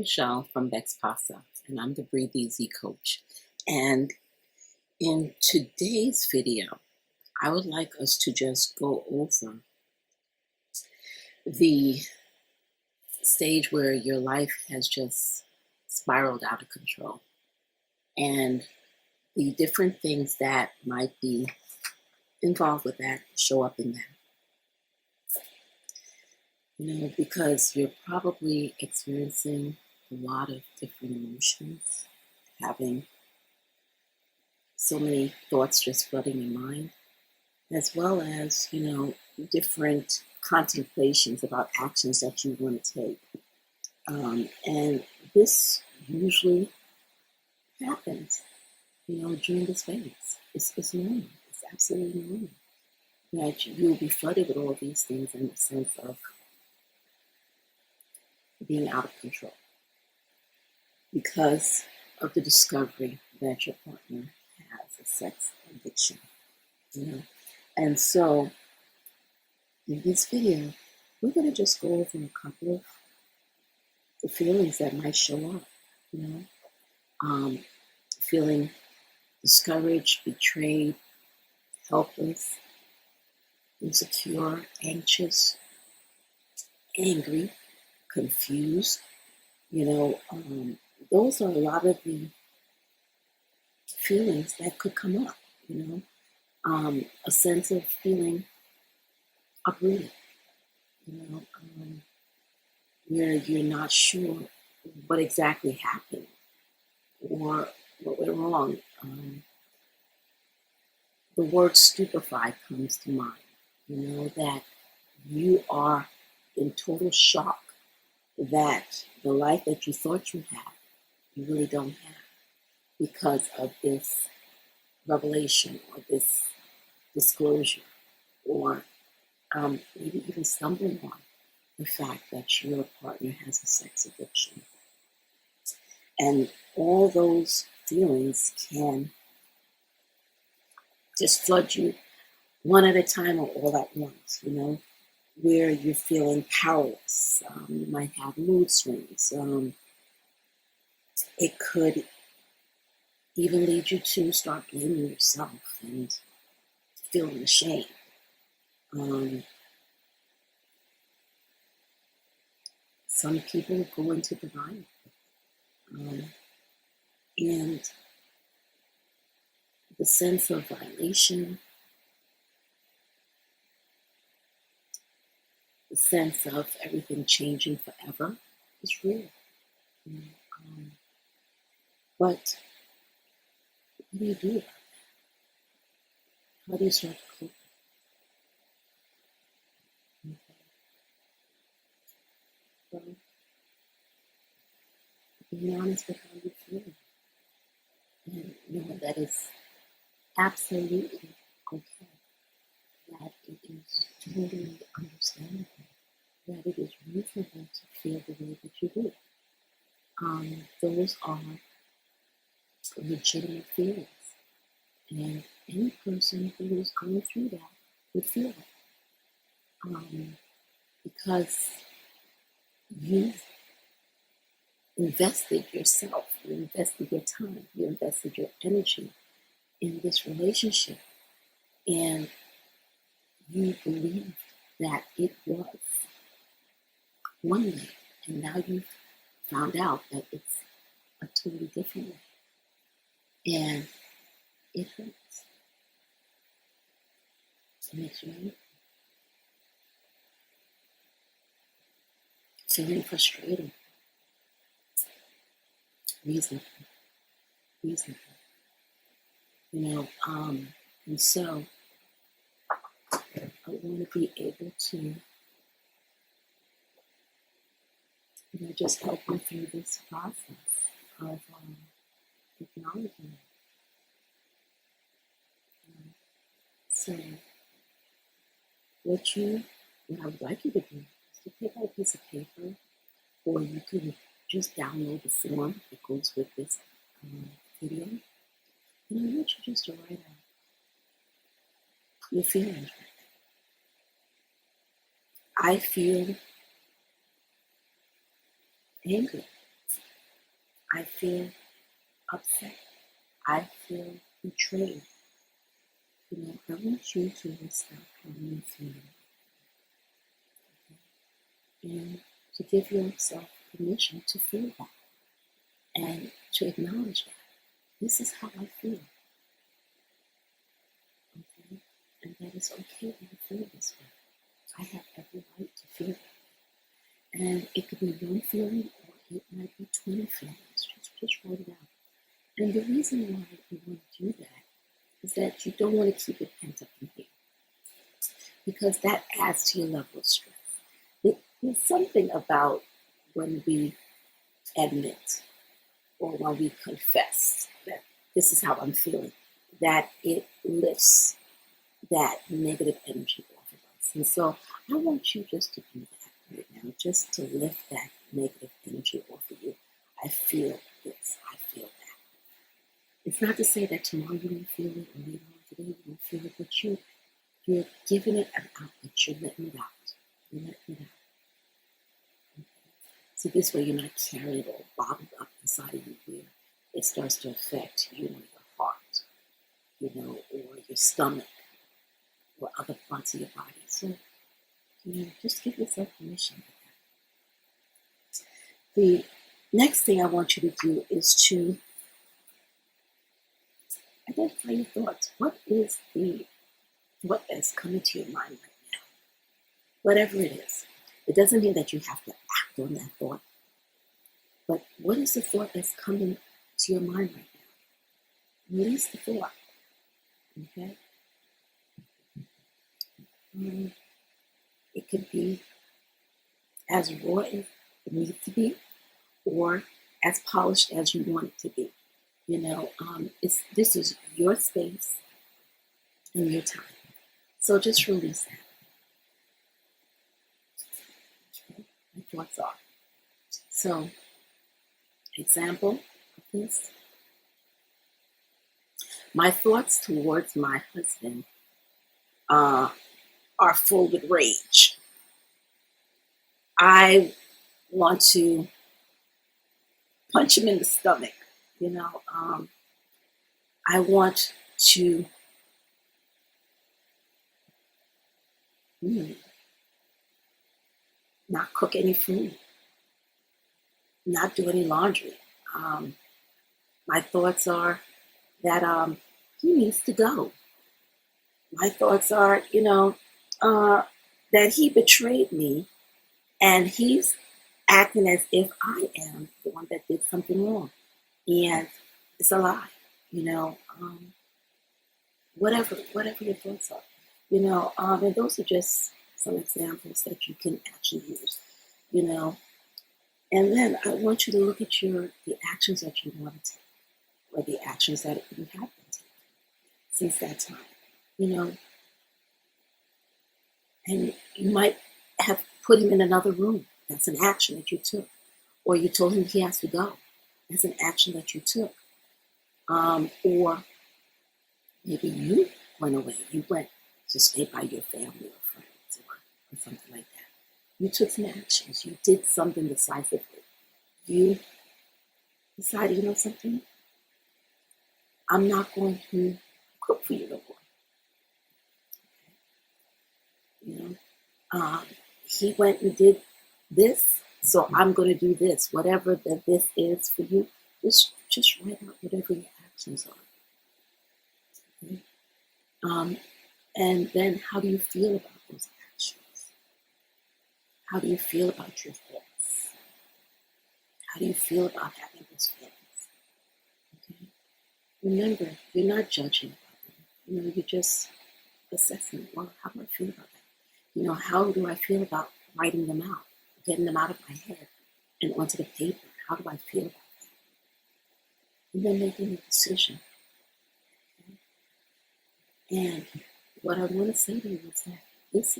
Michelle from Bex Pasa, and I'm the Breathe Easy coach. And in today's video, I would like us to just go over the stage where your life has just spiraled out of control and the different things that might be involved with that show up in that. Because you're probably experiencing a lot of different emotions, having so many thoughts just flooding your mind, as well as, different contemplations about actions that you want to take. And this usually happens, during this phase. It's normal. It's absolutely normal. That you'll be flooded with all these things in the sense of being out of control because of the discovery that your partner has a sex addiction. And so in this video, we're going to just go over a couple of the feelings that might show up, feeling discouraged, betrayed, helpless, insecure, anxious, angry, confused. Those are a lot of the feelings that could come up, a sense of feeling uprooted, where you're not sure what exactly happened or what went wrong. The word stupefied comes to mind, that you are in total shock that the life that you thought you had, you really don't have because of this revelation or this disclosure, or maybe even stumbling on the fact that your partner has a sex addiction. And all those feelings can just flood you one at a time or all at once, where you're feeling powerless. You might have mood swings. It could even lead you to start blaming yourself and feeling ashamed. Some people go into denial. And the sense of violation, the sense of everything changing forever is real. But what do you do about that? How do you start to cope? Well, being honest with how you feel. And that is absolutely okay. That it is totally understandable. That it is reasonable to feel the way that you do. Those are legitimate feelings. And any person who is going through that would feel it. Because you've invested yourself, you invested your time, you invested your energy in this relationship, and you believed that it was one way, and now you've found out that it's a totally different way, and it hurts. It makes you angry. Feeling frustrated. Reasonable. And so I want to be able to, just help you through this process of acknowledging. So what I would like you to do is to take out a piece of paper, or you can just download the form that goes with this video. And I want you just to write out your feelings. I feel angry. I feel upset. I feel betrayed. I want you to list out how you feel and to give yourself permission to feel that and to acknowledge that. This is how I feel. Okay? And that it's okay that I feel this way. I have every right to feel that. And it could be one feeling or it might be 20 feelings. Just write it out. And the reason why you want to do that is that you don't want to keep it pent up in here, because that adds to your level of stress. There's something about when we admit or when we confess that this is how I'm feeling, that it lifts that negative energy off of us. And so I want you just to do that right now, just to lift that negative energy off of you. I feel this, I feel that. It's not to say that tomorrow you won't feel it or later on today you won't feel it, but you're giving it an outlet, you're letting it out. You're letting it out. Okay. So this way you're not carrying it all bottled up inside of you where it starts to affect, your heart, or your stomach or other parts of your body. So, just give yourself permission with that. The next thing I want you to do is to identify your thoughts. What is the thought that's coming to your mind right now? Whatever it is. It doesn't mean that you have to act on that thought. But what is the thought that's coming to your mind right now? Release the thought. Okay? It could be as raw as it needs to be, or as polished as you want it to be. This is your space and your time. So just release that. Okay? My thoughts are. So, example of this. My thoughts towards my husband are full with rage. I want to punch him in the stomach. I want to not cook any food, not do any laundry. My thoughts are that he needs to go. My thoughts are, that he betrayed me and he's acting as if I am the one that did something wrong. And it's a lie, whatever your thoughts are. And those are just some examples that you can actually use, And then I want you to look at the actions that you want to take, or the actions that you have been taking since that time, And you might have put him in another room. That's an action that you took. Or you told him he has to go. That's an action that you took. Or maybe you went away. You went to stay by your family or friends or something like that. You took some actions. You did something decisively. You decided, something? I'm not going to cook for you no more. He went and did this, so I'm going to do this. Whatever that this is for you, just write out whatever your actions are. Okay? And then how do you feel about those actions? How do you feel about your thoughts? How do you feel about having those feelings? Okay? Remember, you're not judging about them. You're just assessing, well, how do I feel about that? How do I feel about writing them out, getting them out of my head and onto the paper? How do I feel about that? And then making a decision. Okay? And what I want to say to you is that this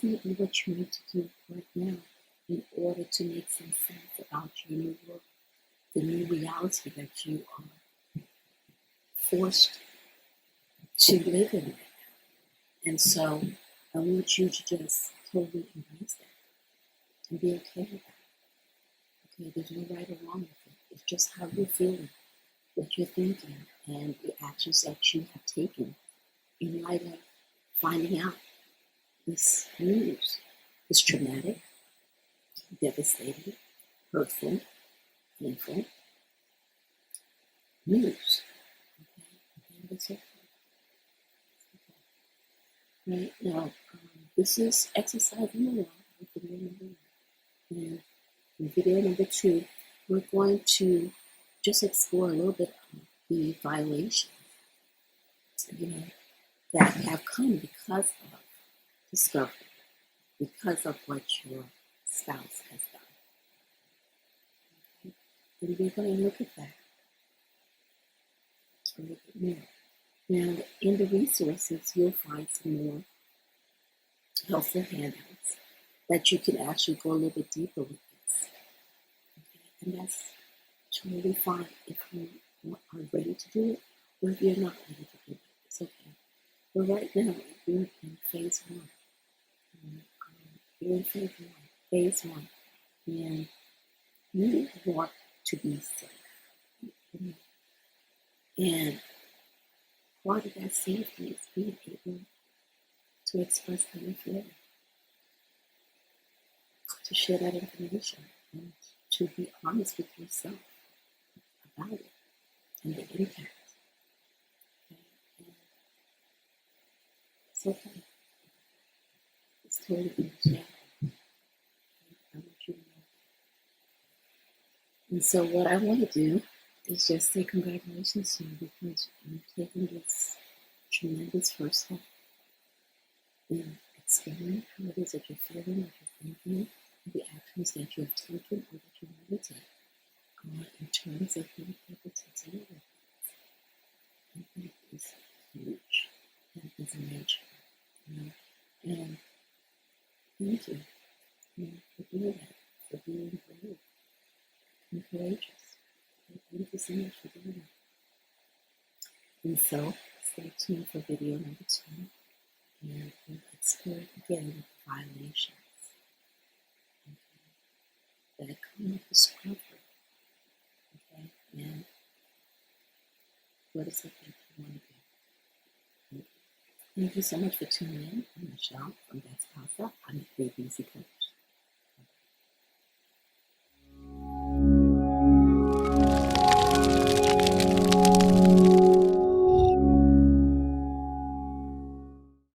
may be what you need to do right now in order to make some sense about your new world, the new reality that you are forced to live in right now. And so I want you to just totally embrace that and be okay with that. Okay, there's no right or wrong with it. It's just how you're feeling, what you're thinking, and the actions that you have taken in light of finding out this news, this traumatic, devastating, hurtful, painful news. Okay? And it's okay. Right now, this is exercise number one, video number one. And in video number two, we're going to just explore a little bit of the violations, you know, that have come because of discovery, because of what your spouse has done. Okay? And we're going to look at that a little bit more. Now, in the resources, you'll find some more helpful handouts that you can actually go a little bit deeper with this. Okay? And that's totally fine if you are ready to do it, or if you're not ready to do it. It's okay. But right now, you're in phase one. You're in phase one. Phase one. And you want to be safe. And part of that safety is being able to express how you feel, to share that information, and to be honest with yourself about it and the impact. Okay? And it's okay. It's totally understandable. I want you to know. And so what I want to do is just say congratulations to you because you've taken this tremendous first step in exploring how it is that you're feeling, what you're thinking, and the actions that you have taken or that you want to take in terms of being able to deal with it. And that is huge. That is major. You know? And thank you, for doing that, for being brave and courageous. Thank you so much for doing that. And so, stay tuned for video number two, and we'll explore again violations, okay, that come with discovery, okay, and what is it that you want to do? Okay. Thank you so much for tuning in. I'm Michelle from That's Casa. I'm a Big Easy Coach.